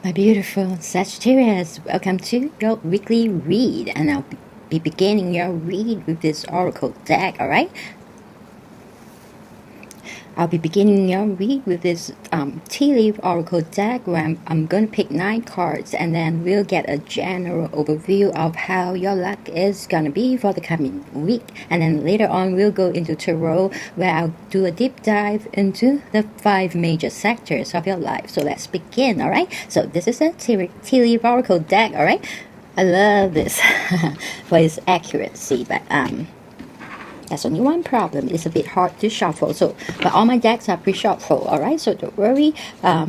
My beautiful Sagittarius, welcome to your weekly read, and I'll be beginning your read with this oracle deck. All right, I'll be beginning your read with this tea leaf oracle deck where I'm going to pick 9 cards, and then we'll get a general overview of how your luck is going to be for the coming week. And then later on we'll go into tarot, where I'll do a deep dive into the 5 major sectors of your life. So let's begin. All right, so this is a tea leaf oracle deck. All right, I love this for its accuracy, but there's only one problem. It's a bit hard to shuffle. So, but all my decks are pre-shuffled, alright? So don't worry. I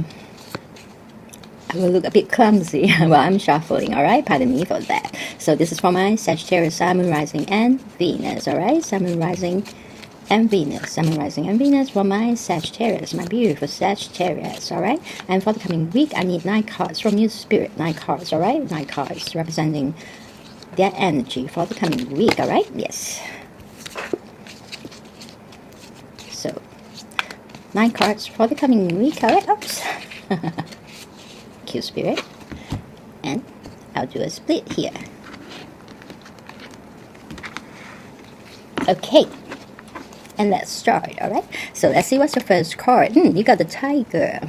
will look a bit clumsy while I'm shuffling, alright? Pardon me for that. So this is for my Sagittarius, Sun, Moon, Rising, and Venus, alright? Sun, Moon, Rising, and Venus. Sun, Moon, Rising, and Venus for my Sagittarius, my beautiful Sagittarius, alright? And for the coming week, I need 9 cards from your spirit. 9 cards, alright? 9 cards representing their energy for the coming week, alright? Yes. So, 9 cards for the coming week. Alright, oops. Cute spirit. And I'll do a split here. Okay. And let's start, alright? So let's see what's the first card. You got the tiger.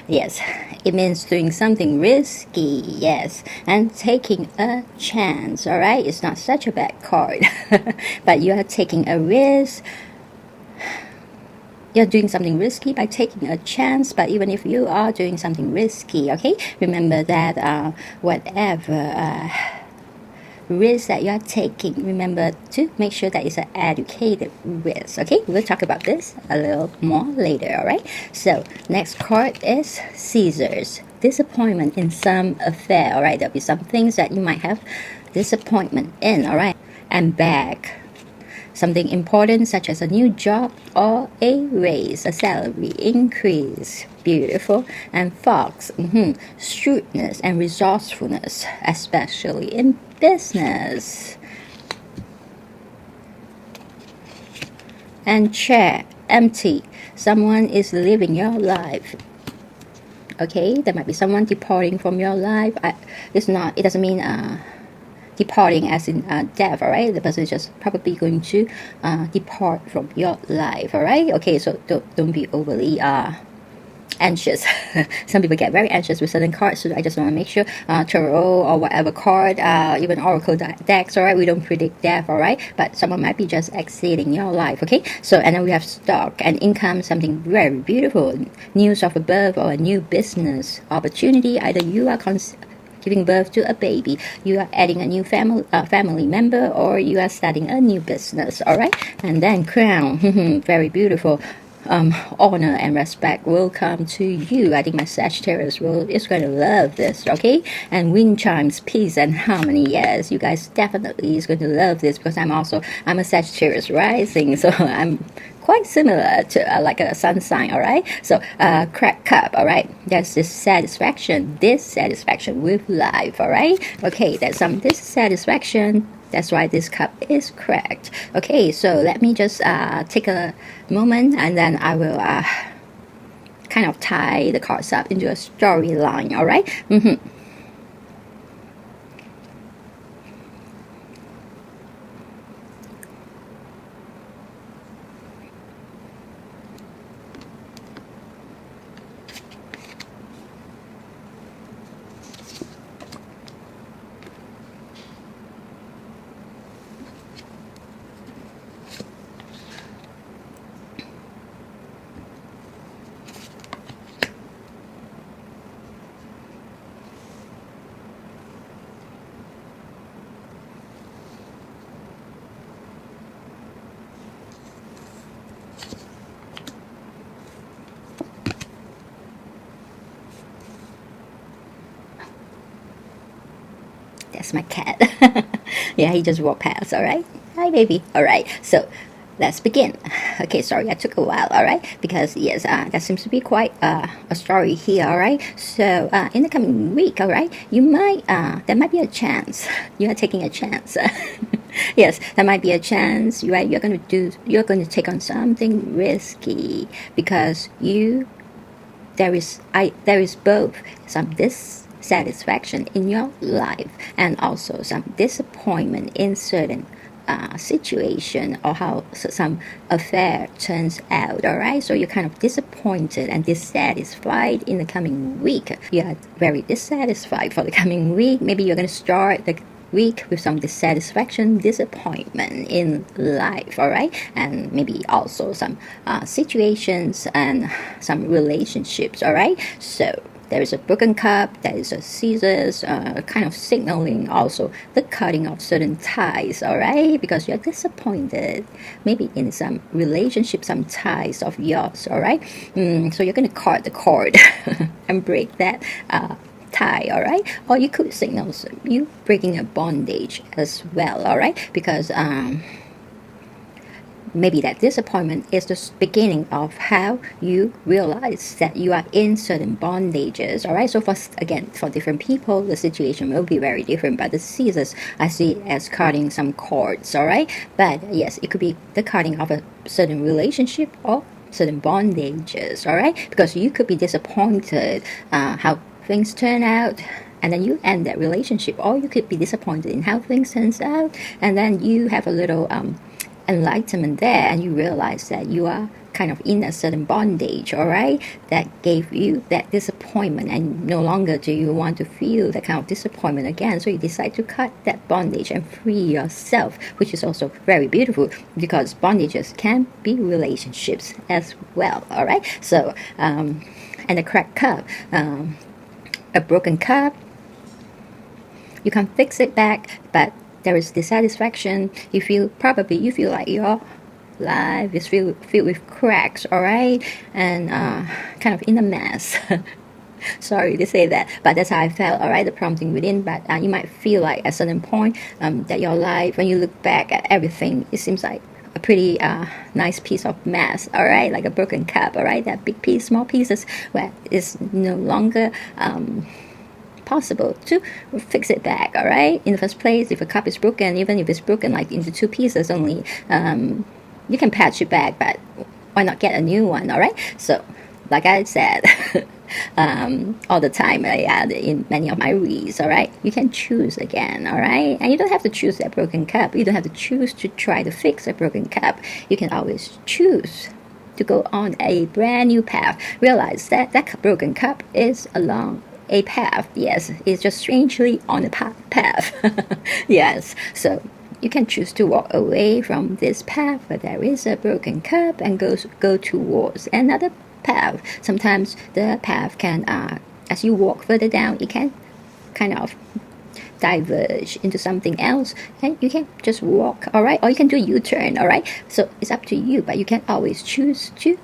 Yes, it means doing something risky, yes, and taking a chance, alright? It's not such a bad card, but you are taking a risk. You're doing something risky by taking a chance, but even if you are doing something risky, okay, remember that whatever risk that you are taking, remember to make sure that it's an educated risk, okay? We'll talk about this a little more later, all right? So next card is Scissors. Disappointment in some affair, all right? There'll be some things that you might have disappointment in, all right? And Embark. Something important such as a new job or a raise, a salary increase. Beautiful. And Fox, shrewdness and resourcefulness, especially in business. And Chair, empty. Someone is living your life. Okay, there might be someone departing from your life. It doesn't mean departing as in death, alright? The person is just probably going to depart from your life, alright? Okay, so don't be overly anxious. Some people get very anxious with certain cards, so I just want to make sure tarot or whatever card, even oracle decks, alright, we don't predict death, alright, but someone might be just exiting your life, okay? So, and then we have stock and income, something very beautiful, news of a birth or a new business opportunity. Either you are giving birth to a baby, you are adding a new family member, or you are starting a new business, all right? And then Crown, very beautiful. Honor and respect will come to you. I think my Sagittarius is going to love this, okay? And Wind Chimes, peace and harmony. Yes, you guys definitely is going to love this, because I'm a Sagittarius rising, so I'm quite similar to like a sun sign, all right? So crack cup, all right? That's dissatisfaction with life, all right? Okay, there's some dissatisfaction. That's why this cup is cracked. Okay, so let me just take a moment, and then I will kind of tie the cards up into a storyline, all right? That's my cat. Yeah, he just walked past, all right? Hi, baby. All right, so let's begin. Okay, sorry, I took a while, all right? Because, yes, that seems to be quite a story here, all right? So, in the coming week, all right, you might, there might be a chance. You are taking a chance. Yes, that might be a chance, right? You're going to take on something risky because there is both some dissatisfaction in your life and also some disappointment in certain situation or how some affair turns out. All right, so you're kind of disappointed and dissatisfied in the coming week. You are very dissatisfied for the coming week. Maybe you're going to start the week with some dissatisfaction, disappointment in life, all right, and maybe also some situations and some relationships, all right. So there is a broken cup, there is a scissors, kind of signaling also the cutting of certain ties, all right, because you're disappointed maybe in some relationship, some ties of yours, all right. So you're going to cut the cord and break that tie, all right, or you could signal you breaking a bondage as well, all right, because maybe that disappointment is the beginning of how you realize that you are in certain bondages, all right. So for different people the situation will be very different, but the scissors I see it as cutting some cords, all right. But yes, it could be the cutting of a certain relationship or certain bondages, all right, because you could be disappointed how things turn out and then you end that relationship, or you could be disappointed in how things turns out and then you have a little enlightenment there and you realize that you are kind of in a certain bondage, all right, that gave you that disappointment and no longer do you want to feel that kind of disappointment again, so you decide to cut that bondage and free yourself, which is also very beautiful because bondages can be relationships as well, all right. So and a cracked cup, a broken cup, you can fix it back, but there is dissatisfaction. You feel like your life is filled with cracks, all right, and kind of in a mess. Sorry to say that, but that's how I felt, all right, the prompting within. But you might feel like at a certain point that your life, when you look back at everything, it seems like a pretty nice piece of mess, all right, like a broken cup, all right, that big piece, small pieces where it's no longer possible to fix it back, all right. In the first place, if a cup is broken, even if it's broken like into two pieces only, you can patch it back, but why not get a new one, all right. So like I said all the time I add in many of my reads, all right, you can choose again, all right, and you don't have to choose that broken cup, you don't have to choose to try to fix a broken cup, you can always choose to go on a brand new path. Realize that that broken cup is along a path, yes, it's just strangely on a path. Yes, so you can choose to walk away from this path where there is a broken cup and go towards another path. Sometimes the path can as you walk further down, it can kind of diverge into something else and you can just walk, all right, or you can do a U-turn, all right. So it's up to you, but you can always choose to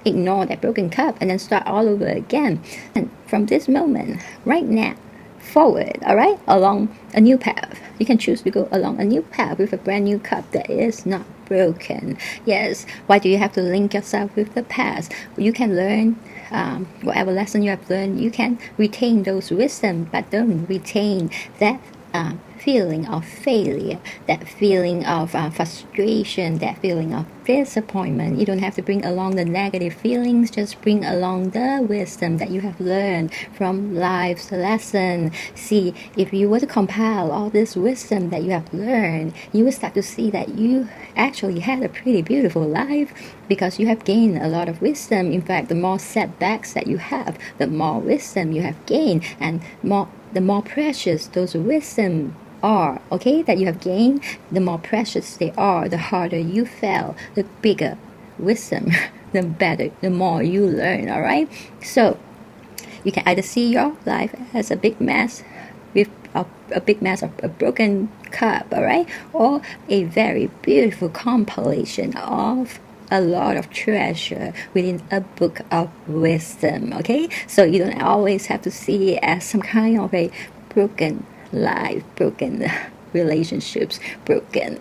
ignore that broken cup and then start all over again. And from this moment right now forward, all right, along a new path, you can choose to go along a new path with a brand new cup that is not broken. Yes, why do you have to link yourself with the past? You can learn whatever lesson you have learned, you can retain those wisdom, but don't retain that feeling of failure, that feeling of frustration, that feeling of disappointment. You don't have to bring along the negative feelings, just bring along the wisdom that you have learned from life's lesson. See, if you were to compile all this wisdom that you have learned, you will start to see that you actually had a pretty beautiful life because you have gained a lot of wisdom. In fact, the more setbacks that you have, the more wisdom you have gained, and the more precious those wisdom are, okay, that you have gained, the more precious they are, the harder you fell, the bigger wisdom, the better, the more you learn, all right. So you can either see your life as a big mess with a big mess of a broken cup, all right, or a very beautiful compilation of a lot of treasure within a book of wisdom, okay. So you don't always have to see it as some kind of a broken life, broken relationships, broken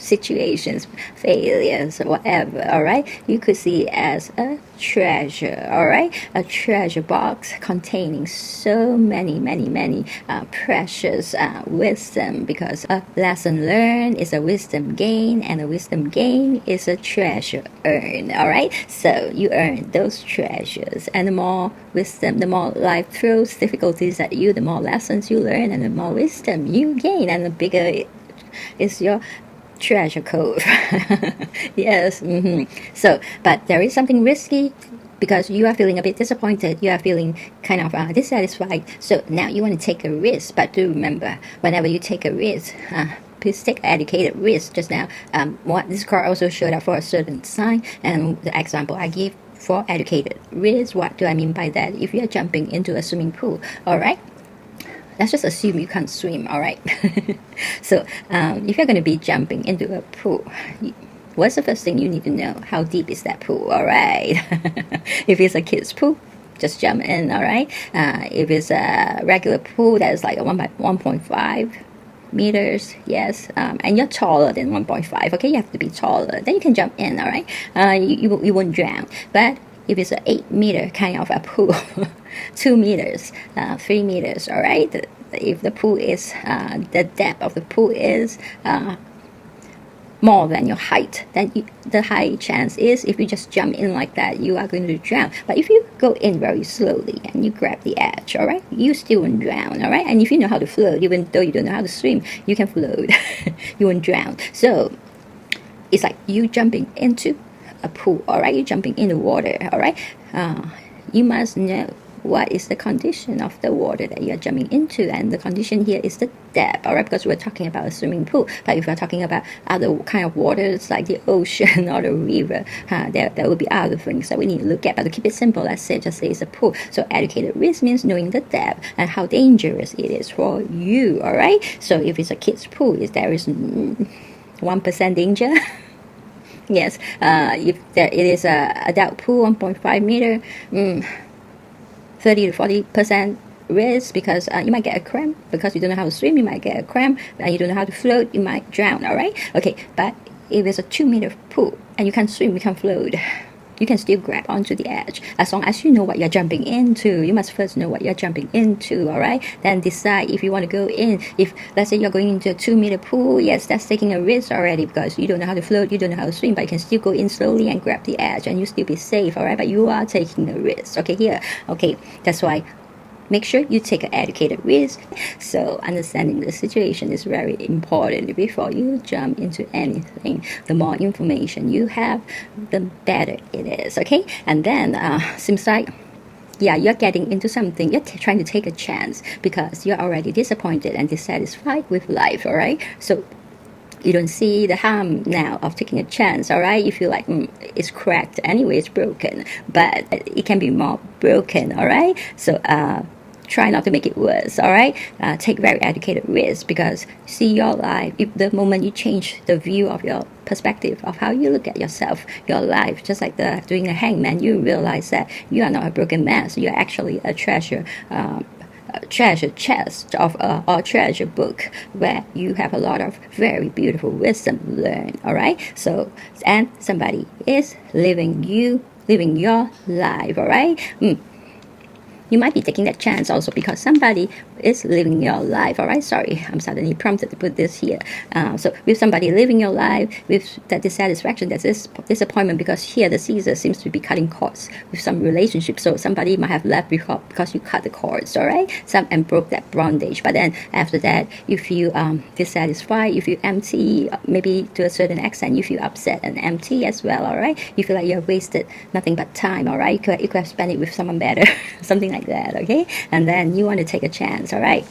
situations, failures, whatever, all right? You could see it as a treasure, all right? A treasure box containing so many precious wisdom, because a lesson learned is a wisdom gain, and a wisdom gain is a treasure earned, all right? So you earn those treasures, and the more wisdom, the more life throws difficulties at you, the more lessons you learn, and the more wisdom you gain, and the bigger is your treasure cove. Yes. So, but there is something risky, because you are feeling a bit disappointed, you are feeling kind of dissatisfied. So now you want to take a risk, but do remember, whenever you take a risk, please take educated risk. Just now, what this card also showed up for a certain sign, and the example I give for educated risk, what do I mean by that? If you are jumping into a swimming pool, all right, let's just assume you can't swim, all right? So if you're going to be jumping into a pool, what's the first thing you need to know? How deep is that pool, all right? If it's a kid's pool, just jump in, all right? If it's a regular pool that is like a 1.5 meters, yes, and you're taller than 1.5, okay, you have to be taller, then you can jump in, all right? You won't drown. But if it's an 8 meter kind of a pool, 2 meters, 3 meters, all right, if the pool is the depth of the pool is more than your height, then the high chance is, if you just jump in like that, you are going to drown. But if you go in very slowly and you grab the edge, all right, you still won't drown, all right? And if you know how to float, even though you don't know how to swim, you can float. You won't drown. So it's like you jumping into a pool, all right? You're jumping in the water, all right? You must know what is the condition of the water that you're jumping into, and the condition here is the depth, all right? Because we're talking about a swimming pool, but if we're talking about other kind of waters like the ocean or the river, there will be other things that we need to look at. But to keep it simple, let's say, just say it's a pool. So educated risk means knowing the depth and how dangerous it is for you, all right? So if it's a kid's pool, there is 1% danger. Yes, if it is a adult pool, 1.5 meter, 30 to 40% risk, because you might get a cramp because you don't know how to swim. You might get a cramp, and you don't know how to float. You might drown. All right. Okay. But if it's a 2 meter pool and you can swim, you can float, you can still grab onto the edge, as long as you know what you're jumping into. You must first know what you're jumping into, all right? Then decide if you want to go in. If, let's say, you're going into a 2 meter pool, yes, that's taking a risk already, because you don't know how to float, you don't know how to swim, but you can still go in slowly and grab the edge, and you still be safe, all right? But you are taking a risk, okay, here. Okay, that's why make sure you take an educated risk. So understanding the situation is very important before you jump into anything. The more information you have, the better it is, okay? And then seems like, yeah, you're getting into something, you're trying to take a chance because you're already disappointed and dissatisfied with life, all right? So you don't see the harm now of taking a chance, all right? You feel like it's cracked anyway, it's broken, but it can be more broken, all right? So try not to make it worse, all right? Take very educated risks, because see your life, if the moment you change the view of your perspective of how you look at yourself, your life, just like doing a hangman, you realize that you are not a broken mess, you're actually a treasure chest of or treasure book, where you have a lot of very beautiful wisdom learned, all right? So, and somebody is living your life, all right? You might be taking that chance also because somebody is living your life, all right? Sorry, I'm suddenly prompted to put this here. So with somebody living your life, with that dissatisfaction, that disappointment, because here the Caesar seems to be cutting cords with some relationship. So somebody might have left because you cut the cords, all right? And broke that bondage. But then after that, you feel dissatisfied, you feel empty, maybe to a certain extent, you feel upset and empty as well, all right? You feel like you have wasted nothing but time, all right? You could have spent it with someone better, something like that, okay? And then you want to take a chance, all right?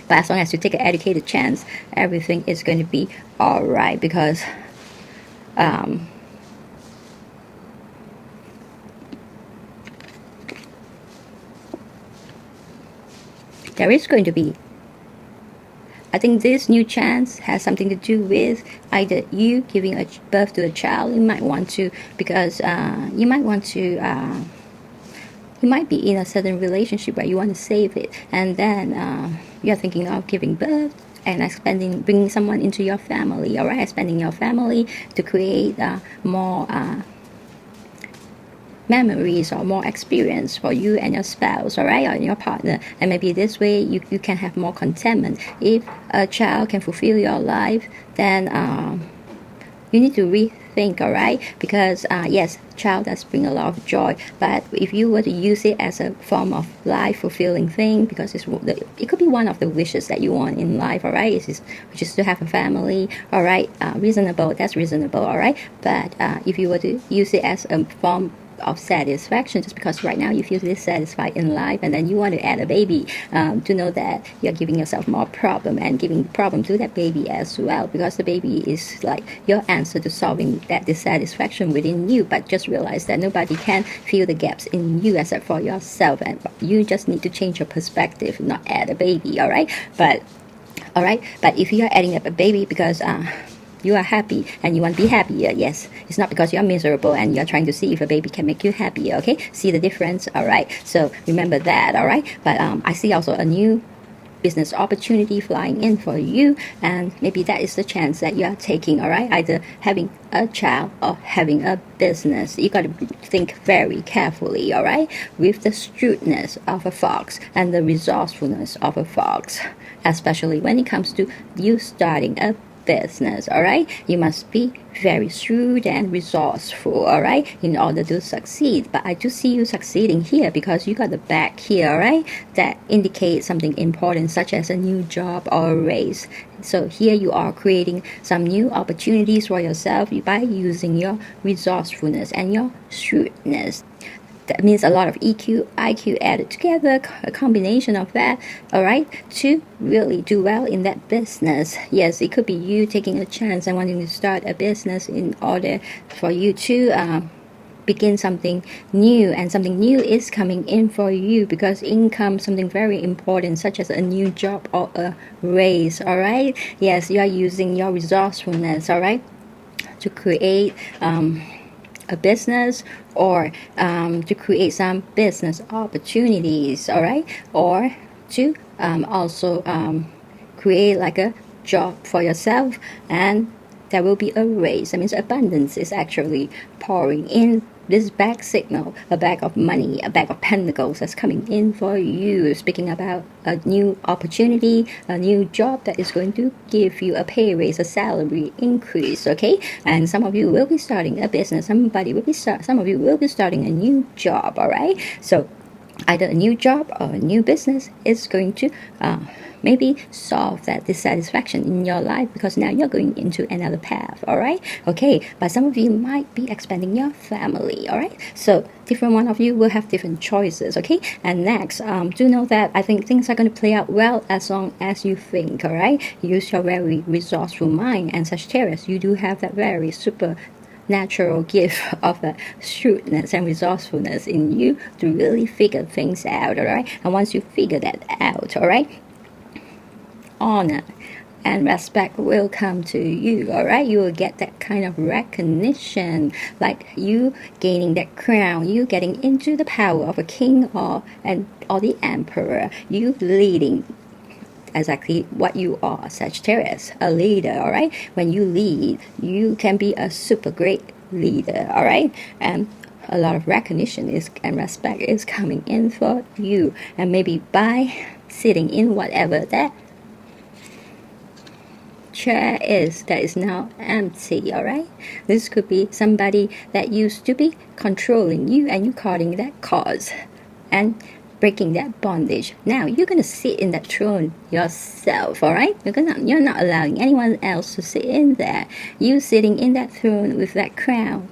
But as long as you take an educated chance, everything is going to be all right, because there is going to be, I think this new chance has something to do with either you giving birth to a child. You might want to, because you might be in a certain relationship where you want to save it, and then you're thinking of giving birth and bringing someone into your family, all right? Expanding your family to create more memories or more experience for you and your spouse, all right, or your partner. And maybe this way you can have more contentment. If a child can fulfill your life, then you need to rethink, all right? Because yes, child does bring a lot of joy, but if you were to use it as a form of life fulfilling thing, because it could be one of the wishes that you want in life, all right? Which is to have a family, all right? Reasonable, that's reasonable, all right? But if you were to use it as a form of satisfaction, just because right now you feel dissatisfied in life, and then you want to add a baby, to know that you're giving yourself more problem and giving problem to that baby as well, because the baby is like your answer to solving that dissatisfaction within you. But just realize that nobody can fill the gaps in you except for yourself, and you just need to change your perspective, not add a baby, all right? But if you are adding up a baby because you are happy and you want to be happier, yes, it's not because you're miserable and you're trying to see if a baby can make you happier, okay? See the difference, all right? So remember that, all right? But I see also a new business opportunity flying in for you, and maybe that is the chance that you are taking, all right? Either having a child or having a business. You got to think very carefully, all right? With the shrewdness of a fox and the resourcefulness of a fox, especially when it comes to you starting a business, all right? You must be very shrewd and resourceful, all right, in order to succeed. But I do see you succeeding here because you got the back here, all right, that indicates something important, such as a new job or a raise. So here you are creating some new opportunities for yourself by using your resourcefulness and your shrewdness. That means a lot of EQ, IQ added together, a combination of that, all right, to really do well in that business. Yes, it could be you taking a chance and wanting to start a business in order for you to begin something new, and something new is coming in for you because income, something very important, such as a new job or a raise, all right? Yes, you are using your resourcefulness, all right, to create a business, or to create some business opportunities, all right, or to also create like a job for yourself, and there will be a raise. That means abundance is actually pouring in. This back signal, a bag of money, a bag of pentacles that's coming in for you, speaking about a new opportunity, a new job that is going to give you a pay raise, a salary increase, okay? And some of you will be starting a business, some of you will be starting a new job, all right? So either a new job or a new business is going to maybe solve that dissatisfaction in your life, because now you're going into another path, all right? Okay, but some of you might be expanding your family, all right? So different one of you will have different choices, okay? And next, do know that I think things are going to play out well as long as you think, all right? Use your very resourceful mind, and Sagittarius, you do have that very super natural gift of shrewdness and resourcefulness in you to really figure things out, all right? And once you figure that out, all right, honor and respect will come to you, all right? You will get that kind of recognition, like you gaining that crown, you getting into the power of a king or the emperor, you leading exactly what you are, Sagittarius, a leader, all right? When you lead, you can be a super great leader, all right? And a lot of recognition and respect is coming in for you, and maybe by sitting in whatever that chair is that is now empty, all right? This could be somebody that used to be controlling you, and you cutting that cause and breaking that bondage. Now you're gonna sit in that throne yourself, all right? You're not allowing anyone else to sit in there. You sitting in that throne with that crown,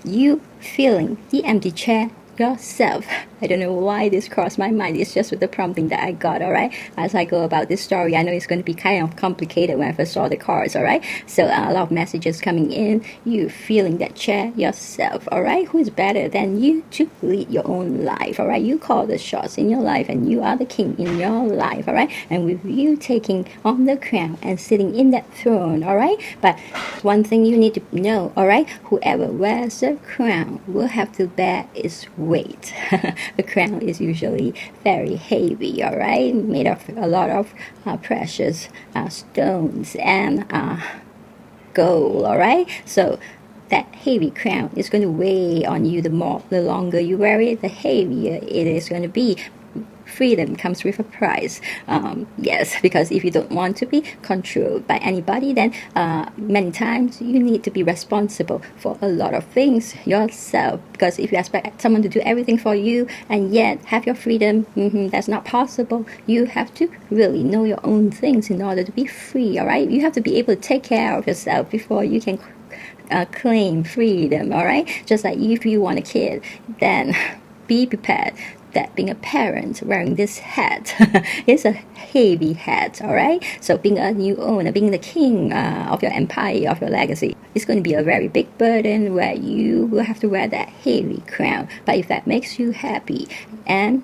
you feeling the empty chair yourself. I don't know why this crossed my mind. It's just with the prompting that I got, all right? As I go about this story, I know it's going to be kind of complicated when I first saw the cards, all right? So a lot of messages coming in. You feeling that chair yourself, all right? Who is better than you to lead your own life, all right? You call the shots in your life, and you are the king in your life, all right? And with you taking on the crown and sitting in that throne, all right? But one thing you need to know, all right? Whoever wears the crown will have to bear its weight. The crown is usually very heavy, all right, made of a lot of precious stones and gold, all right. So that heavy crown is going to weigh on you. The longer you wear it, the heavier it is going to be. Freedom comes with a price. Yes, because if you don't want to be controlled by anybody, then many times you need to be responsible for a lot of things yourself. Because if you expect someone to do everything for you and yet have your freedom, that's not possible. You have to really know your own things in order to be free, all right? You have to be able to take care of yourself before you can claim freedom, all right? Just like if you want a kid, then be prepared that being a parent wearing this hat is a heavy hat, all right? So being a new owner, being the king of your empire, of your legacy, it's going to be a very big burden where you will have to wear that heavy crown. But if that makes you happy, and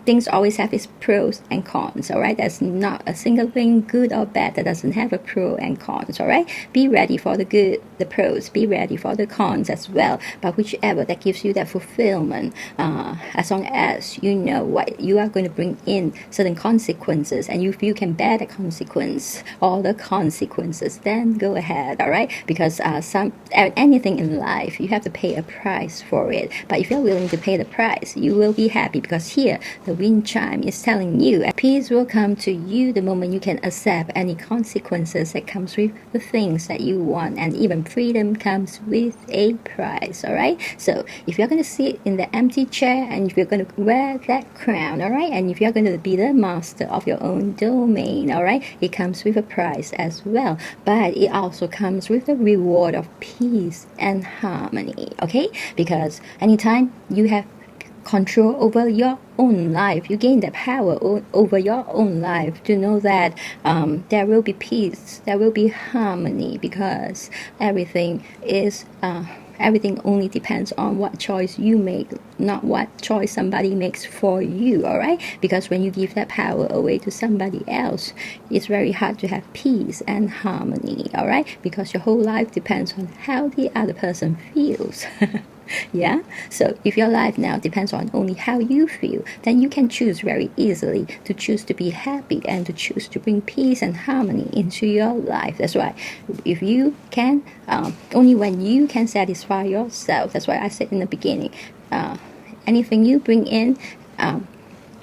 things always have its pros and cons, all right? There's not a single thing, good or bad, that doesn't have a pro and cons, all right? Be ready for the good, the pros. Be ready for the cons as well. But whichever that gives you that fulfillment, as long as you know what you are going to bring in certain consequences, and if you can bear the consequence, all the consequences, then go ahead, all right? Because anything in life, you have to pay a price for it. But if you're willing to pay the price, you will be happy, because here, the wind chime is telling you peace will come to you the moment you can accept any consequences that comes with the things that you want. And even freedom comes with a price, all right? So if you're going to sit in the empty chair, and if you're going to wear that crown, all right, and if you're going to be the master of your own domain, all right, it comes with a price as well. But it also comes with the reward of peace and harmony, okay? Because anytime you have control over your own life, you gain that power over your own life, to know that there will be peace, there will be harmony, because everything only depends on what choice you make, not what choice somebody makes for you, all right? Because when you give that power away to somebody else, it's very hard to have peace and harmony, all right? Because your whole life depends on how the other person feels. Yeah, so if your life now depends on only how you feel, then you can choose very easily to choose to be happy and to choose to bring peace and harmony into your life. That's why if you can, only when you can satisfy yourself, that's why I said in the beginning, anything you bring in,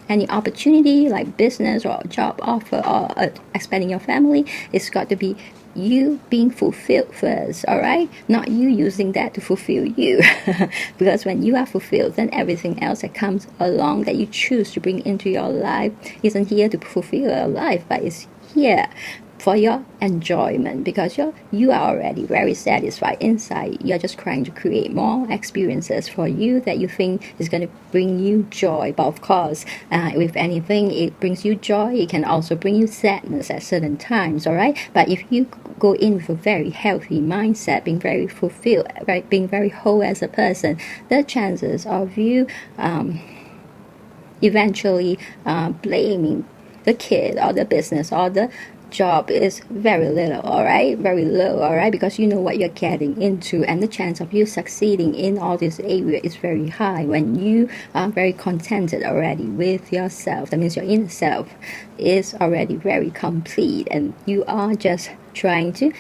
any opportunity like business or job offer or expanding your family, it's got to be you being fulfilled first, all right? Not you using that to fulfill you. Because when you are fulfilled, then everything else that comes along that you choose to bring into your life isn't here to fulfill your life, but it's here for your enjoyment, because you are already very satisfied inside. You're just trying to create more experiences for you that you think is going to bring you joy. But of course, with anything, it brings you joy, it can also bring you sadness at certain times, all right? But if you go in with a very healthy mindset, being very fulfilled, right, being very whole as a person, the chances of you eventually blaming the kid or the business or the job is very little, all right, very low, all right, because you know what you're getting into, and the chance of you succeeding in all this area is very high when you are very contented already with yourself. That means your inner self is already very complete, and you are just trying to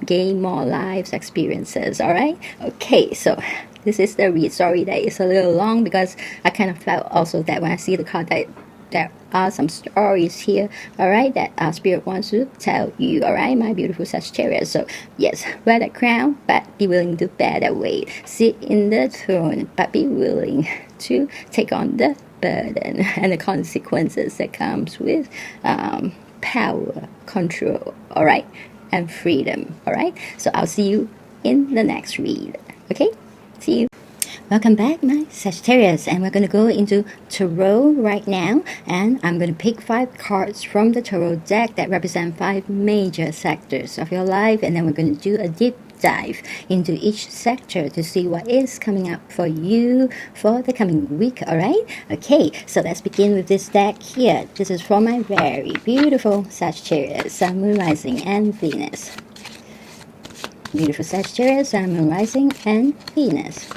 gain more life experiences, all right? Okay, so this is the read. Sorry that it's a little long, because I kind of felt also that when I see the card that there are some stories here, all right, that Spirit wants to tell you, all right, my beautiful Sagittarius. So yes, wear that crown, but be willing to bear that weight. Sit in the throne, but be willing to take on the burden and the consequences that comes with power, control, all right, and freedom, all right? So I'll see you in the next read, okay? See you. Welcome back, my Sagittarius, and we're going to go into Tarot right now, and I'm going to pick 5 cards from the Tarot deck that represent 5 major sectors of your life, and then we're going to do a deep dive into each sector to see what is coming up for you for the coming week, all right? Okay, so let's begin with this deck here. This is for my very beautiful Sagittarius, Sun, Moon, Rising, and Venus. Beautiful Sagittarius, Sun, Moon, Rising, and Venus.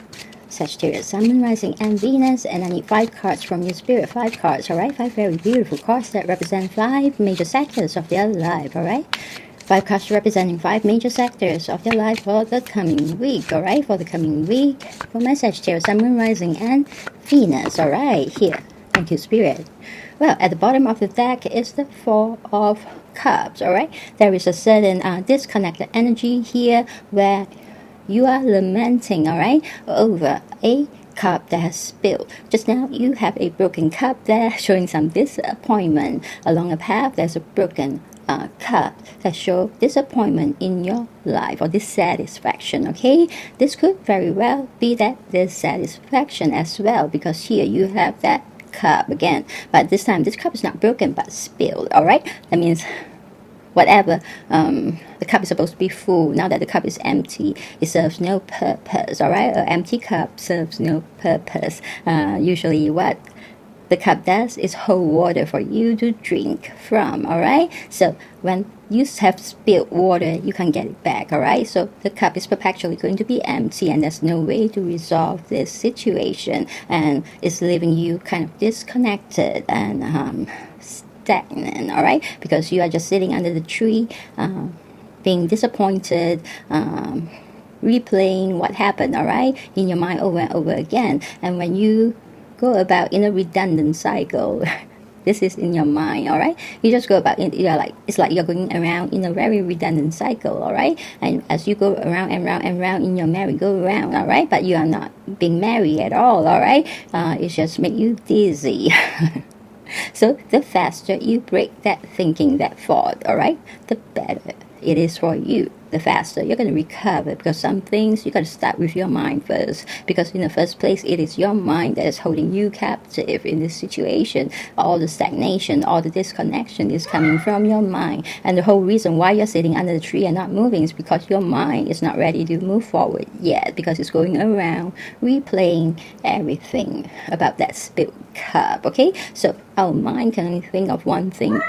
Sagittarius, Sun, Moon, Rising, and Venus. And I need 5 cards from your spirit. 5 cards, alright? 5 very beautiful cards that represent 5 major sectors of their life, alright? 5 cards representing 5 major sectors of their life for the coming week, alright? For the coming week, for my Sagittarius, Sun, Moon, Rising, and Venus, alright? Here, thank you, Spirit. Well, at the bottom of the deck is the Four of Cups, alright? There is a certain disconnected energy here where you are lamenting, alright, over a cup that has spilled. Just now, you have a broken cup there showing some disappointment. Along a path, there's a broken cup that show disappointment in your life or dissatisfaction, okay? This could very well be that dissatisfaction as well, because here you have that cup again. But this time, this cup is not broken but spilled, alright? That means whatever the cup is supposed to be full, now that the cup is empty, it serves no purpose, alright? An empty cup serves no purpose. Usually what the cup does is hold water for you to drink from, alright? So when you have spilled water, you can't get it back, alright? So the cup is perpetually going to be empty, and there's no way to resolve this situation, and it's leaving you kind of disconnected and stagnant, alright? Because you are just sitting under the tree, being disappointed, replaying what happened, alright, in your mind over and over again. And when you go about in a redundant cycle, this is in your mind, alright? You just go about it, you're like, it's like you're going around in a very redundant cycle, alright? And as you go around and round and round in your merry-go-round, alright? But you are not being merry at all, alright? It just make you dizzy. So the faster you break that thinking, that thought, alright, the better it is for you. The faster you're going to recover, because some things you got to start with your mind first, because in the first place it is your mind that is holding you captive in this situation. All the stagnation, all the disconnection is coming from your mind, and the whole reason why you're sitting under the tree and not moving is because your mind is not ready to move forward yet, because it's going around replaying everything about that spilled cup, okay? So our mind can only think of one thing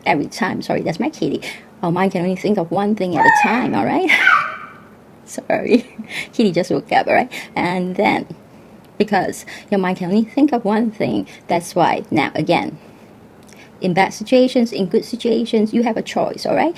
every time. Sorry, that's my kitty. Our mind can only think of one thing at a time, alright? Sorry. Kitty just woke up, alright? And then, because your mind can only think of one thing, that's why, now again, in bad situations, in good situations, you have a choice, alright?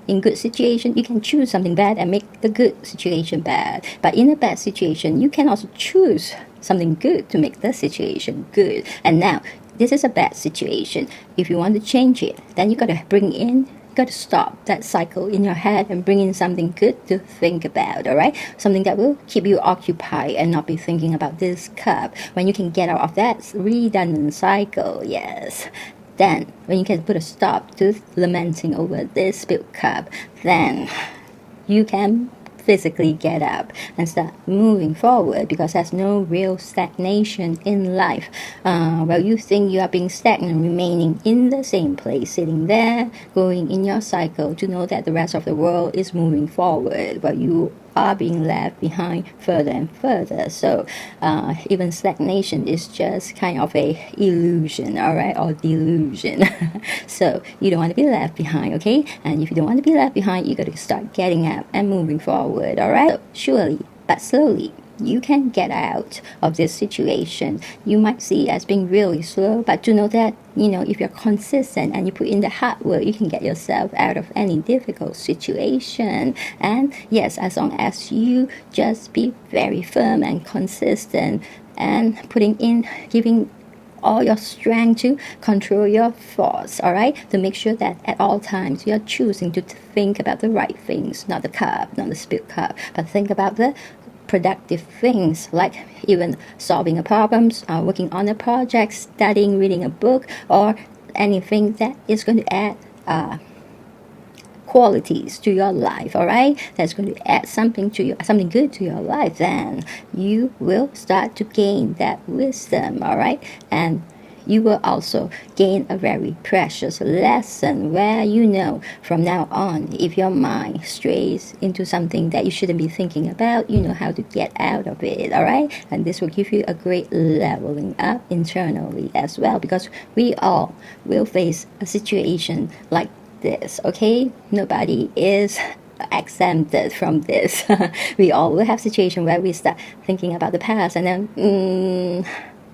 In good situation, you can choose something bad and make the good situation bad. But in a bad situation, you can also choose something good to make the situation good. And now, this is a bad situation. If you want to change it, then you got to stop that cycle in your head and bring in something good to think about, alright? Something that will keep you occupied and not be thinking about this cup. When you can get out of that redundant cycle, yes, then when you can put a stop to lamenting over this spilled cup, then you can physically get up and start moving forward, because there's no real stagnation in life. Well, you think you are being stagnant, remaining in the same place, sitting there, going in your cycle, to know that the rest of the world is moving forward, but you are being left behind further and further. So even stagnation is just kind of a illusion, alright, or delusion. So you don't want to be left behind, okay? And if you don't want to be left behind, you got to start getting up and moving forward, alright? So surely but slowly, you can get out of this situation. You might see it as being really slow, but to know that, if you're consistent and you put in the hard work, you can get yourself out of any difficult situation. And yes, as long as you just be very firm and consistent and giving all your strength to control your thoughts, alright? To make sure that at all times you're choosing to think about the right things, not the cup, not the spilled cup, but think about the productive things, like even solving a problem, working on a project, studying, reading a book, or anything that is going to add qualities to your life, alright? That's going to add something good to your life. Then you will start to gain that wisdom, alright? And you will also gain a very precious lesson where from now on, if your mind strays into something that you shouldn't be thinking about, you know how to get out of it, alright? And this will give you a great leveling up internally as well, because we all will face a situation like this, okay? Nobody is exempted from this. We all will have situations where we start thinking about the past, and then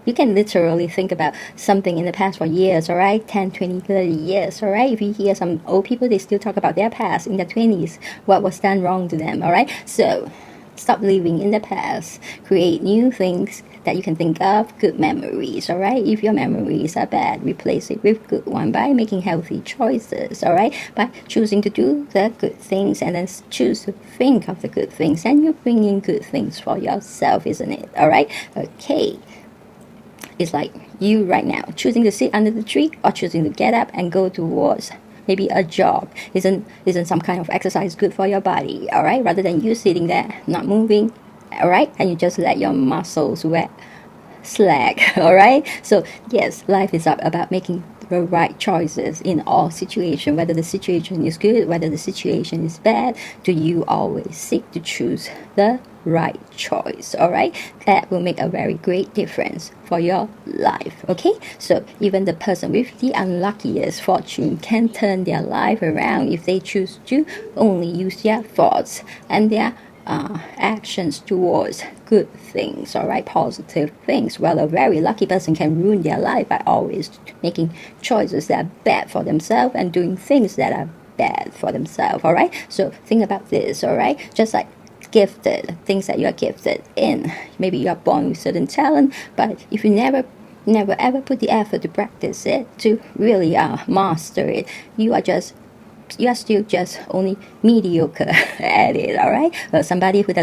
you can literally think about something in the past for years, all right? 10, 20, 30 years, all right? If you hear some old people, they still talk about their past in their 20s, what was done wrong to them, all right? So stop living in the past. Create new things that you can think of, good memories, all right? If your memories are bad, replace it with good one by making healthy choices, all right? By choosing to do the good things and then choose to think of the good things, and you bring in good things for yourself, isn't it? All right? Okay. It's like you right now choosing to sit under the tree or choosing to get up and go towards maybe a jog. Isn't some kind of exercise good for your body? All right, rather than you sitting there not moving, all right, and you just let your muscles slack. All right, so yes, life is about making the right choices in all situations. Whether the situation is good, whether the situation is bad, do you always seek to choose the right choice? All right, that will make a very great difference for your life. Okay, so even the person with the unluckiest fortune can turn their life around if they choose to only use their thoughts and their actions towards good things, all right, positive things. Well, a very lucky person can ruin their life by always making choices that are bad for themselves and doing things that are bad for themselves, all right? So think about this, all right? Just like gifted, things that you are gifted in. Maybe you are born with certain talent, but if you never ever put the effort to practice it, to really master it, you are still just only mediocre at it, all right? Well, somebody who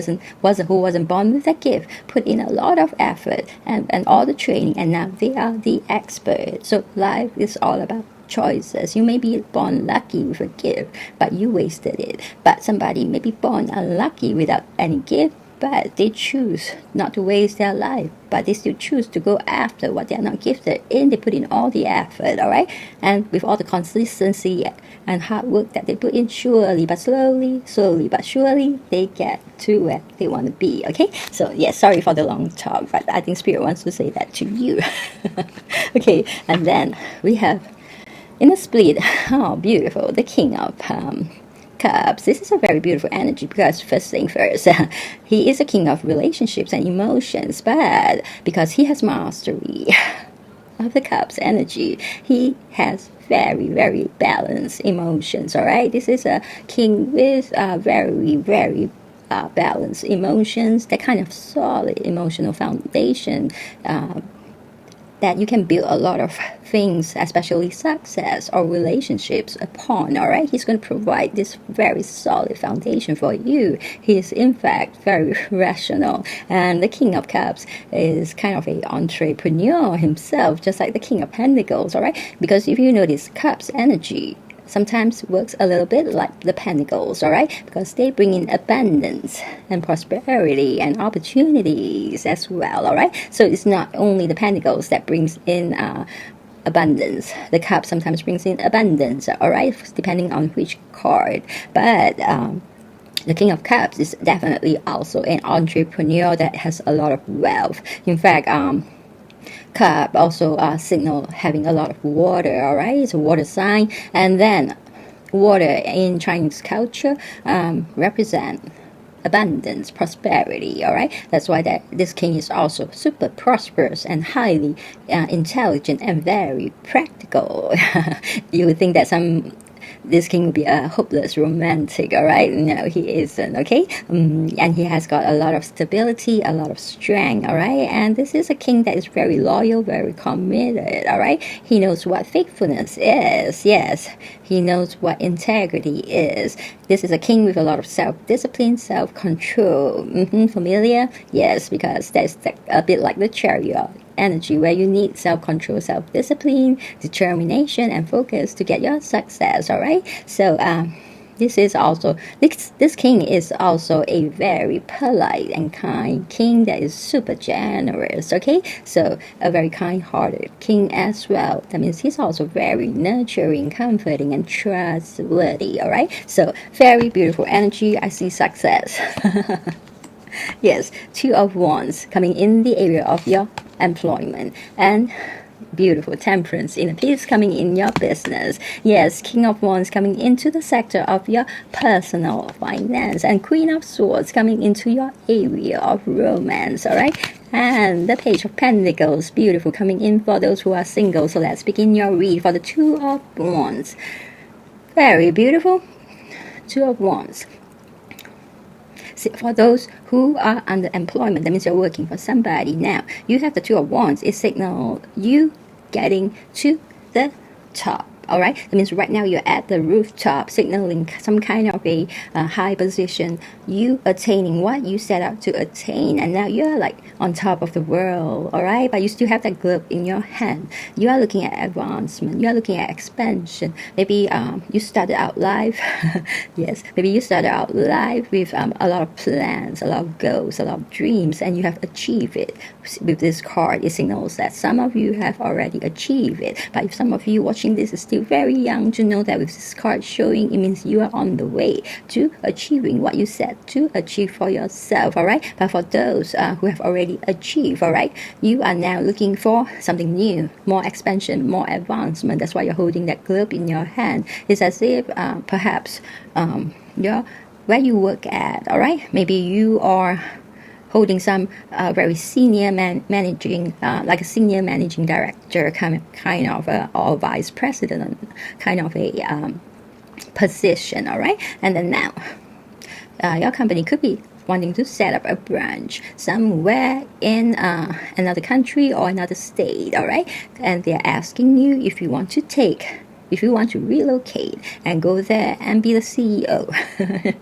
wasn't born with that gift put in a lot of effort and all the training, and now they are the expert. So life is all about choices. You may be born lucky with a gift, but you wasted it. But somebody may be born unlucky without any gift, but they choose not to waste their life, but they still choose to go after what they're not gifted in. They put in all the effort, all right? And with all the consistency and hard work that they put in, slowly but surely, they get to where they want to be, okay? So, yes, sorry for the long talk, but I think Spirit wants to say that to you. Okay, and then we have, in a split, oh, beautiful, the King of Cups. This is a very beautiful energy because first thing first, he is a king of relationships and emotions, but because he has mastery of the Cups energy, he has very balanced emotions, all right? This is a king with very balanced emotions, that kind of solid emotional foundation that you can build a lot of things, especially success or relationships, upon, all right? He's going to provide this very solid foundation for you. He is, in fact, very rational. And the King of Cups is kind of an entrepreneur himself, just like the King of Pentacles, all right? Because if you notice, Cups energy sometimes works a little bit like the Pentacles, all right? Because they bring in abundance and prosperity and opportunities as well, all right? So it's not only the Pentacles that brings in abundance. The Cup sometimes brings in abundance, all right? Depending on which card. But the King of Cups is definitely also an entrepreneur that has a lot of wealth. In fact, Cup also signal having a lot of water, all right? It's a water sign. And then water in Chinese culture represent abundance, prosperity, all right? That's why this king is also super prosperous and highly intelligent and very practical. You would think that this king would be a hopeless romantic, all right? No, he isn't, okay? And he has got a lot of stability, a lot of strength, all right? And this is a king that is very loyal, very committed, all right? He knows what faithfulness is, yes. He knows what integrity is. This is a king with a lot of self-discipline, self-control. Familiar? Yes, because that's a bit like the Chariot energy, where you need self-control, self-discipline, determination, and focus to get your success, all right? So this king is also a very polite and kind king that is super generous, okay? So a very kind-hearted king as well. That means he's also very nurturing, comforting, and trustworthy, all right? So very beautiful energy. I see success. Yes, Two of Wands coming in the area of your employment, and Beautiful. Temperance, inner peace coming in your business. Yes, King of Wands coming into the sector of your personal finance, and Queen of Swords coming into your area of romance. All right, and the Page of Pentacles, beautiful, coming in for those who are single. So let's begin your read for the Two of Wands. Very beautiful. Two of Wands. For those who are under employment, that means you're working for somebody. Now you have the Two of Wands. It signals you getting to the top. All right, that means right now you're at the rooftop, signaling some kind of a high position. You attaining what you set out to attain, and now you're like on top of the world. All right, but you still have that globe in your hand. You are looking at advancement. You are looking at expansion. Maybe you started out life. Yes, maybe you started out life with a lot of plans, a lot of goals, a lot of dreams, and you have achieved it. With this card, it signals that some of you have already achieved it. But if some of you watching this is still very young, to know that with this card showing, it means you are on the way to achieving what you set to achieve for yourself. All right, but for those who have already achieved, all right, you are now looking for something new, more expansion, more advancement. That's why you're holding that globe in your hand. It's as if perhaps you're where you work at. All right, maybe you are holding some very senior managing, like a senior managing director, kind of or vice president, kind of a position. All right, and then now your company could be wanting to set up a branch somewhere in another country or another state. All right, and they're asking you if you want to relocate and go there and be the CEO.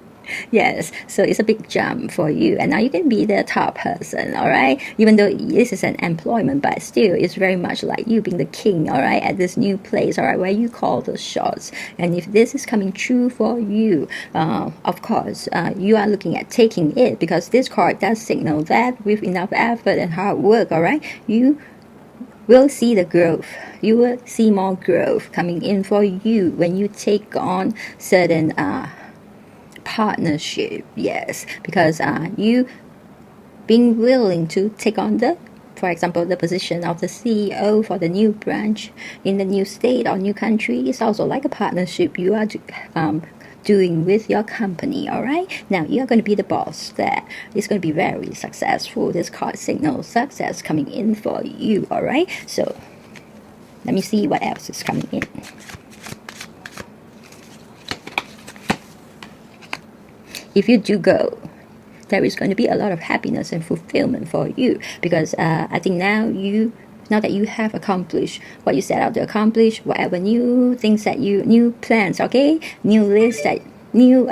Yes, so it's a big jump for you, and now you can be the top person. All right, even though this is an employment, but still it's very much like you being the king. All right, at this new place, all right, where you call the shots. And if this is coming true for you, of course you are looking at taking it, because this card does signal that with enough effort and hard work, all right, you will see the growth. You will see more growth coming in for you when you take on certain partnership. Yes, because you being willing to take on for example, the position of the CEO for the new branch in the new state or new country is also like a partnership you are doing with your company. All right, now you're going to be the boss there. It's going to be very successful. This card signals success coming in for you. All right, so let me see what else is coming in. If you do go, there is going to be a lot of happiness and fulfillment for you, because I think now that you have accomplished what you set out to accomplish, whatever new things that new plans, okay, new lists that new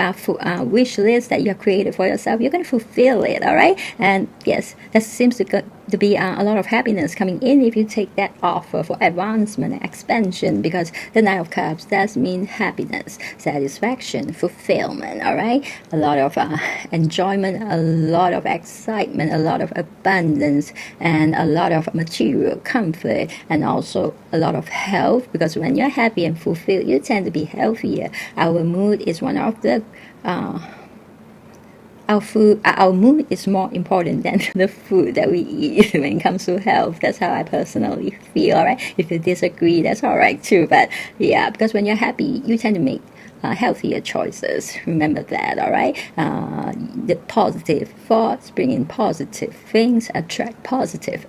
wish list that you have created for yourself, you're going to fulfill it. All right, and yes, that seems to be a lot of happiness coming in if you take that offer for advancement and expansion, because the Knight of Cups does mean happiness, satisfaction, fulfillment. All right, a lot of enjoyment, a lot of excitement, a lot of abundance, and a lot of material comfort, and also a lot of health, because when you're happy and fulfilled, you tend to be healthier. Our mood is one of the our mood is more important than the food that we eat when it comes to health. That's how I personally feel. All right, if you disagree, that's all right too, but yeah, because when you're happy, you tend to make healthier choices. Remember that. All right, the positive thoughts bring in positive things, attract positive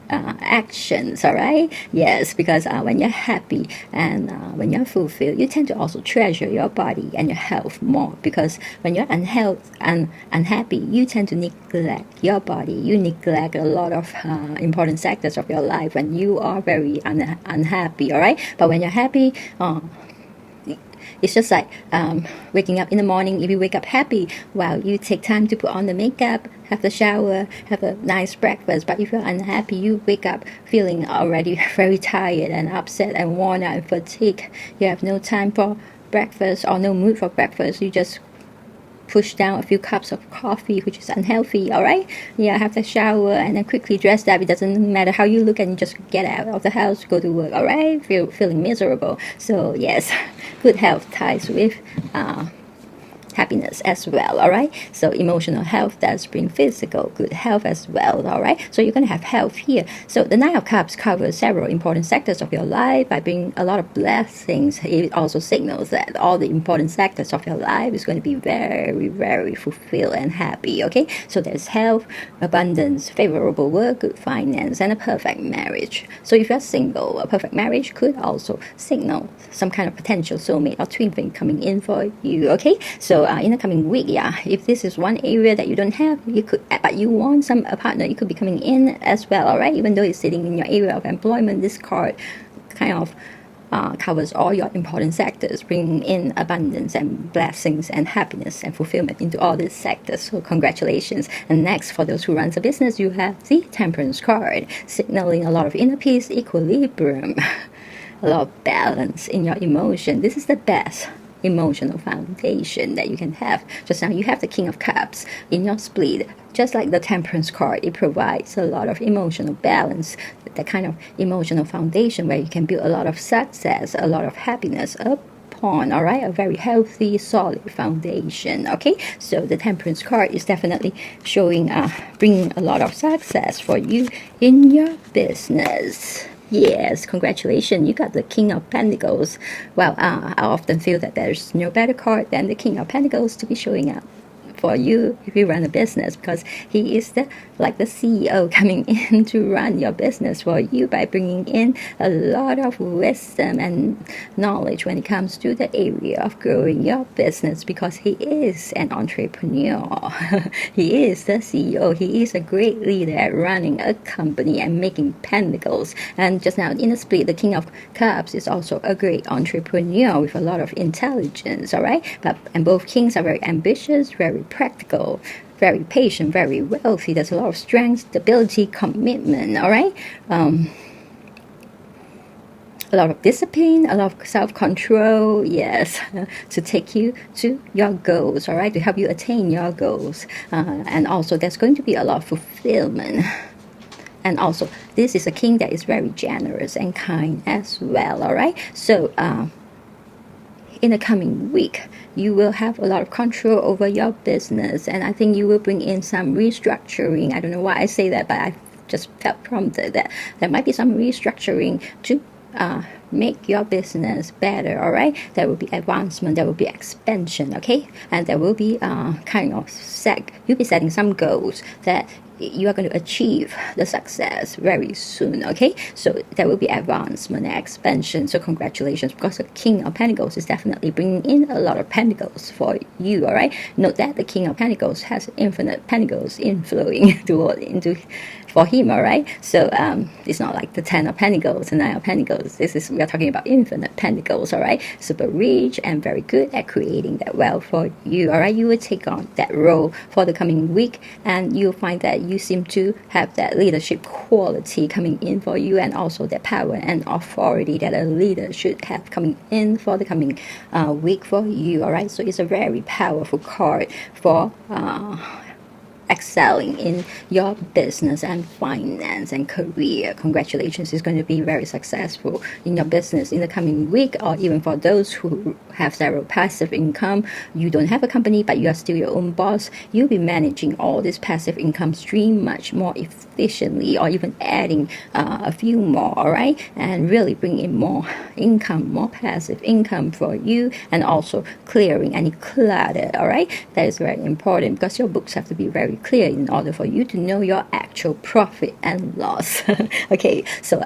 actions. All right, yes, because when you're happy and when you're fulfilled, you tend to also treasure your body and your health more, because when you're unhappy, you tend to neglect your body. You neglect a lot of important sectors of your life when you are very unhappy. All right, but when you're happy, it's just like waking up in the morning. If you wake up happy, well, you take time to put on the makeup, have the shower, have a nice breakfast. But if you're unhappy, you wake up feeling already very tired and upset and worn out and fatigued. You have no time for breakfast or no mood for breakfast. You just push down a few cups of coffee, which is unhealthy. All right, yeah, have the shower and then quickly dress up. It doesn't matter how you look, and you just get out of the house, go to work. All right, feeling miserable. So yes, good health ties with happiness as well. All right, so emotional health does bring physical good health as well. All right, so you're going to have health here. So the Nine of Cups covers several important sectors of your life by bringing a lot of blessings. It also signals that all the important sectors of your life is going to be very, very fulfilled and happy. Okay, so there's health, abundance, favorable work, good finance, and a perfect marriage. So if you're single, a perfect marriage could also signal some kind of potential soulmate or twin flame coming in for you. Okay, so in the coming week, if this is one area that you don't have, you could, but you want a partner, it could be coming in as well. All right, even though it's sitting in your area of employment, this card kind of covers all your important sectors, bringing in abundance and blessings and happiness and fulfillment into all these sectors. So congratulations. And next, for those who runs a business, you have the Temperance card, signaling a lot of inner peace, equilibrium, a lot of balance in your emotion. This is the best emotional foundation that you can have. Just now you have the King of Cups in your split. Just like the Temperance card, it provides a lot of emotional balance, that kind of emotional foundation where you can build a lot of success, a lot of happiness upon, all right, a very healthy, solid foundation. Okay, so the Temperance card is definitely showing, bringing a lot of success for you in your business. Yes, congratulations, you got the King of Pentacles. Well, I often feel that there's no better card than the King of Pentacles to be showing up for you if you run a business, because he is the CEO coming in to run your business for you by bringing in a lot of wisdom and knowledge when it comes to the area of growing your business, because he is an entrepreneur. He is the CEO. He is a great leader at running a company and making pentacles. And just now in the split, the King of Cups is also a great entrepreneur with a lot of intelligence. All right, and both kings are very ambitious, very practical, very patient, very wealthy. There's a lot of strength, stability, commitment. All right, a lot of discipline, a lot of self-control. Yes, to take you to your goals. All right, to help you attain your goals, and also there's going to be a lot of fulfillment. And also, this is a king that is very generous and kind as well. All right, so in the coming week, you will have a lot of control over your business, and I think you will bring in some restructuring. I don't know why I say that, but I just felt prompted that there might be some restructuring to make your business better. All right, there will be advancement, there will be expansion. Okay, and there will be you'll be setting some goals that you are going to achieve the success very soon. Okay, so there will be advancement and expansion. So congratulations, because the King of Pentacles is definitely bringing in a lot of pentacles for you. All right, note that the King of Pentacles has infinite pentacles inflowing into for him. All right, so it's not like the 10 of Pentacles and 9 of Pentacles. We are talking about infinite pentacles. All right, super rich and very good at creating that wealth for you. All right, you will take on that role for the coming week, and you'll find that you seem to have that leadership quality coming in for you, and also that power and authority that a leader should have coming in for the coming week for you. All right, so it's a very powerful card for excelling in your business and finance and career. Congratulations, it's going to be very successful in your business in the coming week. Or even for those who have several passive income, you don't have a company but you are still your own boss, you'll be managing all this passive income stream much more efficiently, or even adding a few more. All right, and really bring in more income, more passive income for you, and also clearing any clutter. All right, that is very important, because your books have to be very clear in order for you to know your actual profit and loss. Okay, so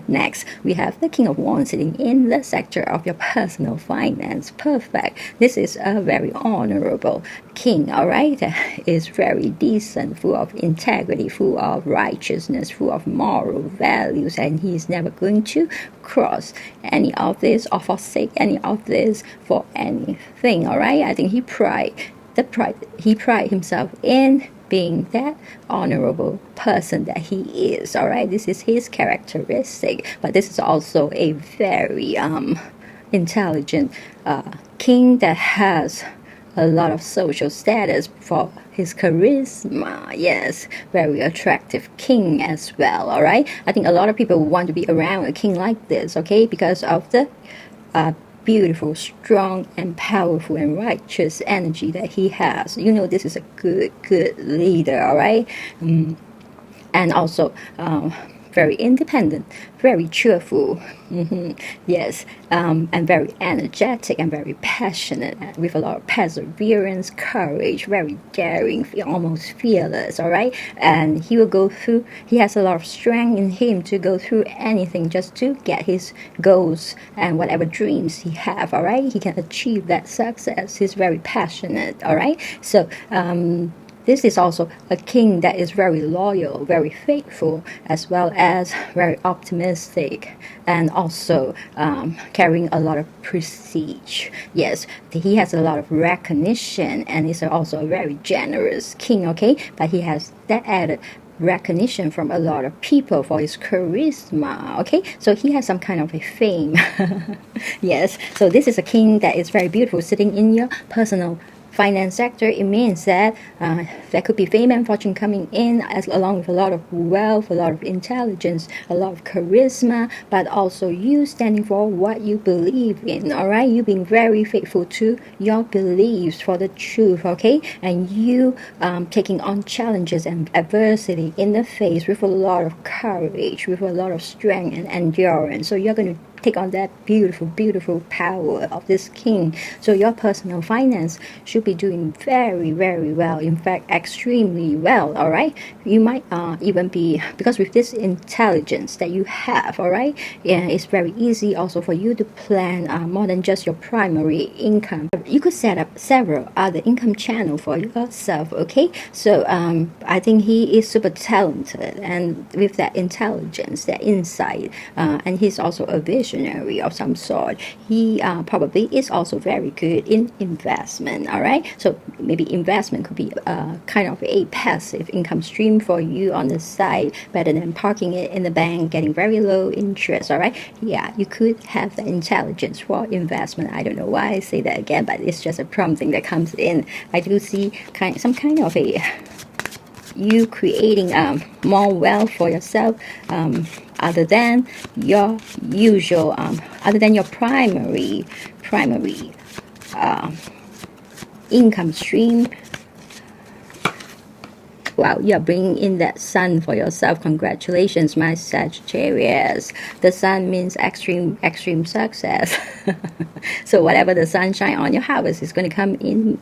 next we have the King of Wands sitting in the sector of your personal finance. Perfect. This is a very honorable king. All right, is very decent, full of integrity, full of righteousness, full of moral values, and he's never going to cross any of this or forsake any of this for anything. All right, I think he pride himself in being that honorable person that he is. All right, this is his characteristic, but this is also a very intelligent king that has a lot of social status for his charisma. Yes, very attractive king as well. All right, I think a lot of people want to be around a king like this. Okay, because of the beautiful, strong, and powerful and righteous energy that he has. You know, this is a good leader, all right? And also very independent, very cheerful, yes, and very energetic and very passionate, with a lot of perseverance, courage, very daring, almost fearless, all right? And he will go through, he has a lot of strength in him to go through anything just to get his goals and whatever dreams he have, all right? He can achieve that success. He's very passionate, all right? So this is also a king that is very loyal, very faithful, as well as very optimistic, and also carrying a lot of prestige. Yes, he has a lot of recognition, and is also a very generous king, okay? But he has that added recognition from a lot of people for his charisma, okay? So he has some kind of a fame. Yes, so this is a king that is very beautiful, sitting in your personal finance sector. It means that there could be fame and fortune coming in, as along with a lot of wealth, a lot of intelligence, a lot of charisma, but also you standing for what you believe in, all right? You being very faithful to your beliefs for the truth, okay? And you taking on challenges and adversity in the face with a lot of courage, with a lot of strength and endurance. So you're going to take on that beautiful power of this king. So your personal finance should be doing very well, in fact extremely well, all right? You might even be, because with this intelligence that you have, all right, yeah, it's very easy also for you to plan more than just your primary income. You could set up several other income channels for yourself, okay? So I think he is super talented, and with that intelligence, that insight, and he's also a visionary of some sort. He probably is also very good in investment, all right? So maybe investment could be kind of a passive income stream for you on the side, better than parking it in the bank, getting very low interest, all right? Yeah, you could have the intelligence for investment. I don't know why I say that again, but it's just a prompting that comes in. I do see some kind of a you creating more wealth for yourself, other than your usual, other than your primary income stream. Wow, you're bringing in that sun for yourself. Congratulations, my Sagittarius. The sun means extreme success. So whatever the sunshine on your house is going to come in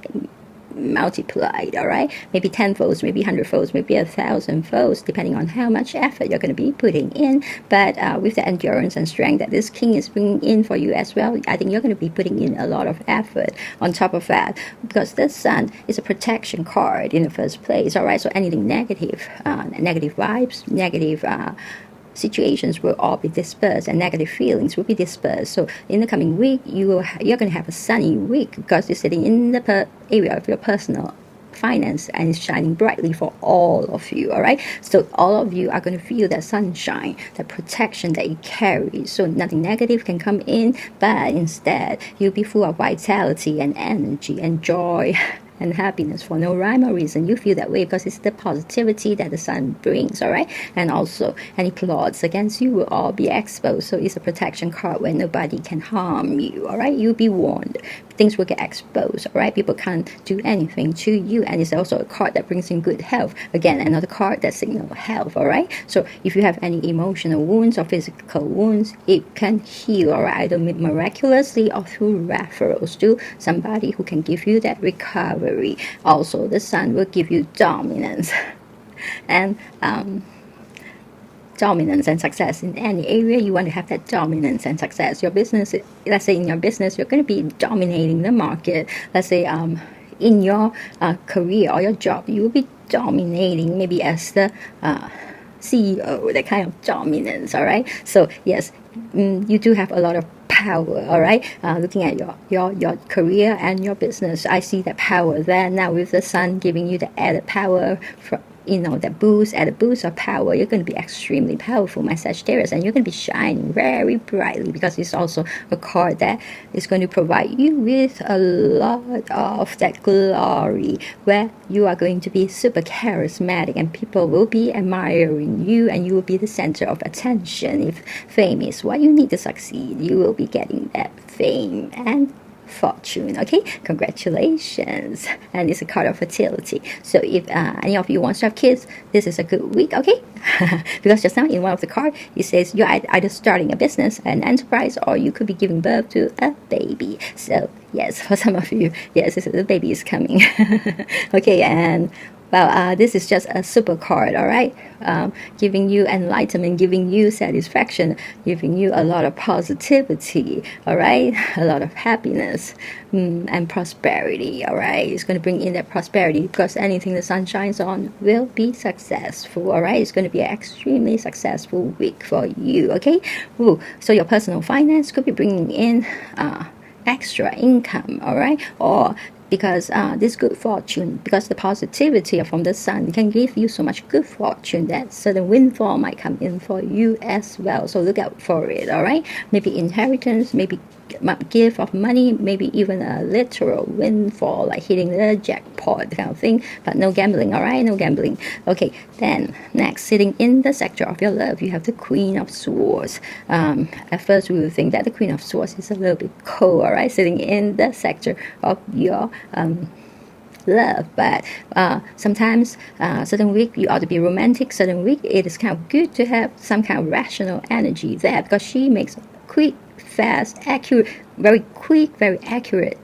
multiplied, all right? Maybe 10 folds, maybe 100 folds, maybe 1,000 folds, depending on how much effort you're going to be putting in. But with the endurance and strength that this king is bringing in for you as well, I think you're going to be putting in a lot of effort on top of that, because the sun is a protection card in the first place, all right? So anything negative, negative vibes, negative situations will all be dispersed, and negative feelings will be dispersed. So in the coming week, you're going to have a sunny week, because you're sitting in the area of your personal finance, and it's shining brightly for all of you, all right? So all of you are going to feel that sunshine, that protection that you carry. So nothing negative can come in, but instead you'll be full of vitality and energy and joy and happiness for no rhyme or reason. You feel that way because it's the positivity that the sun brings, all right? And also any plots against you will all be exposed. So it's a protection card where nobody can harm you, all right? You'll be warned. Things will get exposed, all right? People can't do anything to you. And it's also a card that brings in good health. Again, another card that signals health, all right? So if you have any emotional wounds or physical wounds, it can heal, all right? Either miraculously or through referrals to somebody who can give you that recovery. Also, the sun will give you dominance and success in any area you want to have that dominance and success. Your business, let's say in your business, you're going to be dominating the market. Let's say in your career or your job, you will be dominating, maybe as the CEO, that kind of dominance, all right? So yes, you do have a lot of power, all right? Looking at your career and your business, I see that power there now, with the sun giving you the added power that boost, at a boost of power. You're going to be extremely powerful, my Sagittarius, and you're going to be shining very brightly, because it's also a card that is going to provide you with a lot of that glory, where you are going to be super charismatic and people will be admiring you, and you will be the center of attention. If fame is what you need to succeed, you will be getting that fame and fortune. Okay, congratulations. And it's a card of fertility. So if any of you wants to have kids, this is a good week. Okay, because just now in one of the cards it says you're either starting a business, an enterprise, or you could be giving birth to a baby. So yes, for some of you, yes, the baby is coming. Okay, and well, this is just a super card, all right? Giving you enlightenment, giving you satisfaction, giving you a lot of positivity, all right? A lot of happiness and prosperity, all right? It's going to bring in that prosperity, because anything the sun shines on will be successful, all right? It's going to be an extremely successful week for you, okay? Ooh, so your personal finance could be bringing in extra income, all right? Or because this good fortune, because the positivity from the sun can give you so much good fortune that certain windfall might come in for you as well. So look out for it, all right? Maybe inheritance, maybe gift of money, maybe even a literal windfall, like hitting the jackpot kind of thing, but no gambling, all right? No gambling. Okay, then next, sitting in the sector of your love, you have the Queen of Swords. At first we will think that the Queen of Swords is a little bit cold, all right, sitting in the sector of your love, but sometimes certain week you ought to be romantic, certain week it is kind of good to have some kind of rational energy there, because she makes quick, fast, accurate, very quick, very accurate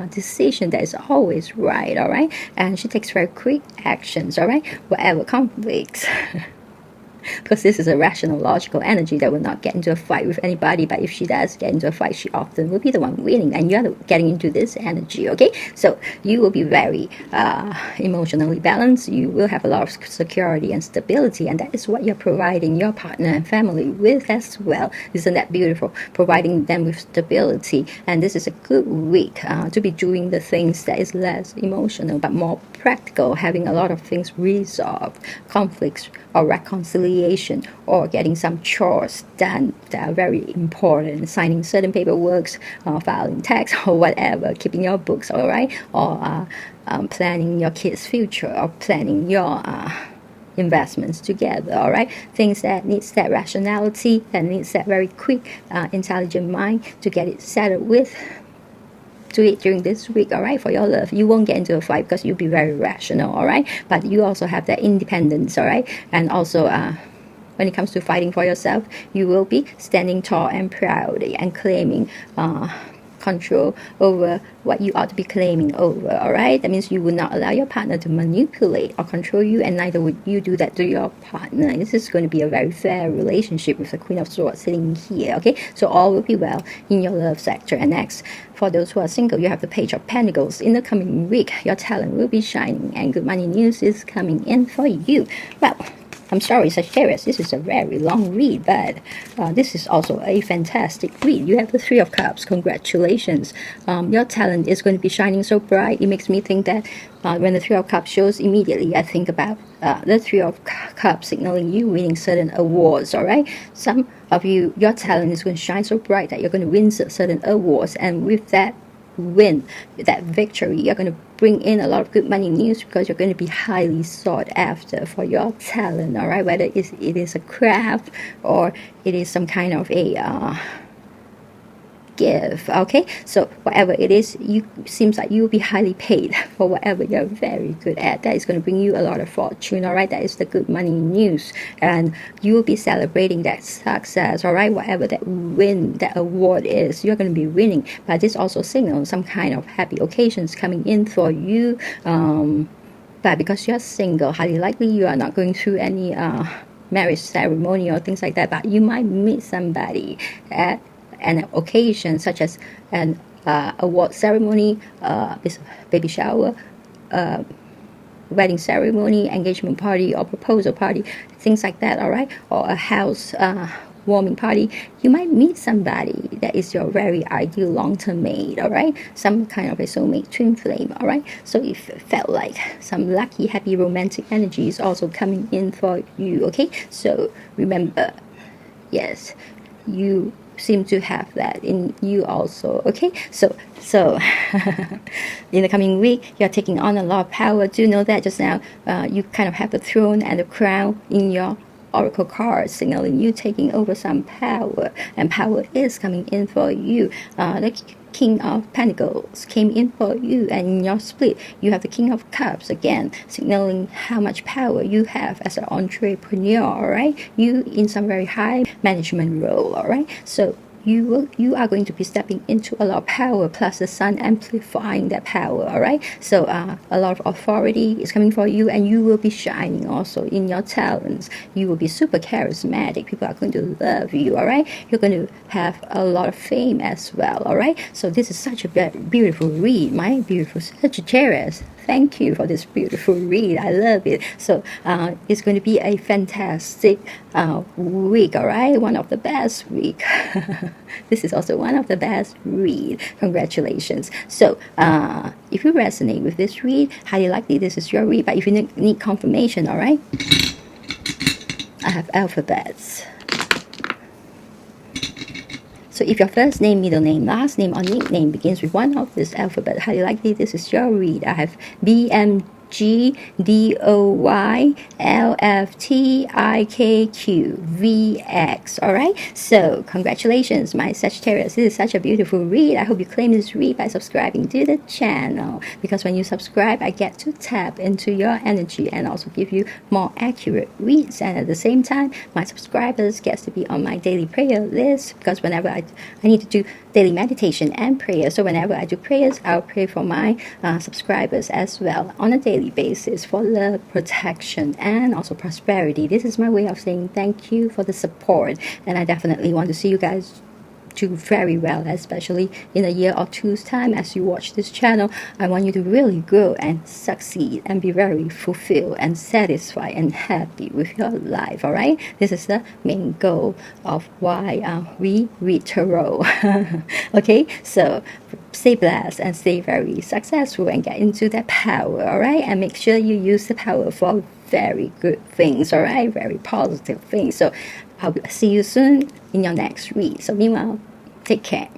decision that is always right, all right? And she takes very quick actions, all right? Whatever conflicts. Because this is a rational, logical energy that will not get into a fight with anybody, but if she does get into a fight, she often will be the one winning, and you're getting into this energy, okay? So you will be very emotionally balanced. You will have a lot of security and stability, and that is what you're providing your partner and family with as well. Isn't that beautiful? Providing them with stability, and this is a good week to be doing the things that is less emotional but more practical, having a lot of things resolved, conflicts or reconciliation, or getting some chores done that are very important, signing certain paperwork, filing tax or whatever, keeping your books, all right, or planning your kids' future, or planning your investments together, all right? Things that needs that rationality, that needs that very quick, intelligent mind to get it settled with. Do it during this week, all right, for your love. You won't get into a fight because you'll be very rational, all right? But you also have that independence, all right? And also, when it comes to fighting for yourself, you will be standing tall and proud and claiming control over what you ought to be claiming over, all right? That means you will not allow your partner to manipulate or control you, and neither would you do that to your partner. This is going to be a very fair relationship with the Queen of Swords sitting here, okay? So all will be well in your love sector. And next, for those who are single, you have the Page of Pentacles. In the coming week, your talent will be shining and good money news is coming in for you. Well, I'm sorry, Sagittarius, this is a very long read, but this is also a fantastic read. You have the Three of Cups. Congratulations. Your talent is going to be shining so bright. It makes me think that when the Three of Cups shows, immediately I think about the Three of Cups signaling you winning certain awards, all right? Some of you, your talent is going to shine so bright that you're going to win certain awards, and with that win, that victory, you're going to bring in a lot of good money news, because you're going to be highly sought after for your talent, all right? Whether it is a craft or it is some kind of a give, okay? So whatever it is, you seems like you'll be highly paid for whatever you're very good at. That is going to bring you a lot of fortune, all right? That is the good money news, and you will be celebrating that success, all right? Whatever that win, that award is, you're going to be winning. But this also signals some kind of happy occasions coming in for you, but because you're single, highly likely you are not going through any marriage ceremony or things like that, but you might meet somebody at an occasion, such as an award ceremony, baby shower, wedding ceremony, engagement party, or proposal party, things like that, all right? Or a house warming party, you might meet somebody that is your very ideal long-term mate, all right? Some kind of a soulmate, twin flame, all right? So it felt like some lucky, happy, romantic energy is also coming in for you, okay? So remember, yes, you seem to have that in you also, okay? So in the coming week, you're taking on a lot of power. Do know that just now you kind of have the throne and the crown in your oracle card, signaling you taking over some power, and power is coming in for you. The King of Pentacles came in for you, and in your split you have the King of Cups again, signaling how much power you have as an entrepreneur, all right? You in some very high management role, all right? So you are going to be stepping into a lot of power, plus the sun amplifying that power, all right? So a lot of authority is coming for you, and you will be shining also in your talents. You will be super charismatic. People are going to love you, all right? You're going to have a lot of fame as well, all right? So this is such a beautiful read, my beautiful Sagittarius. Thank you for this beautiful read. I love it. So it's going to be a fantastic week, all right? One of the best week. This is also one of the best read. Congratulations. So if you resonate with this read, highly likely this is your read. But if you need confirmation, all right, I have alphabets. So if your first name, middle name, last name, or nickname begins with one of this alphabet, highly likely this is your read. I have BM, G, D, O, Y, L, F, T, I, K, Q, V, X. All right. So congratulations, my Sagittarius. This is such a beautiful read. I hope you claim this read by subscribing to the channel, because when you subscribe, I get to tap into your energy and also give you more accurate reads. And at the same time, my subscribers get to be on my daily prayer list, because whenever I need to do daily meditation and prayer. So whenever I do prayers, I'll pray for my subscribers as well on a daily basis for love, protection, and also prosperity. This is my way of saying thank you for the support, and I definitely want to see you guys do very well, especially in a year or two's time. As you watch this channel, I want you to really grow and succeed and be very fulfilled and satisfied and happy with your life, all right? This is the main goal of why we read tarot. Okay, so stay blessed and stay very successful and get into that power, all right? And make sure you use the power for very good things, all right? Very positive things. So I'll see you soon in your next read. So meanwhile, take care.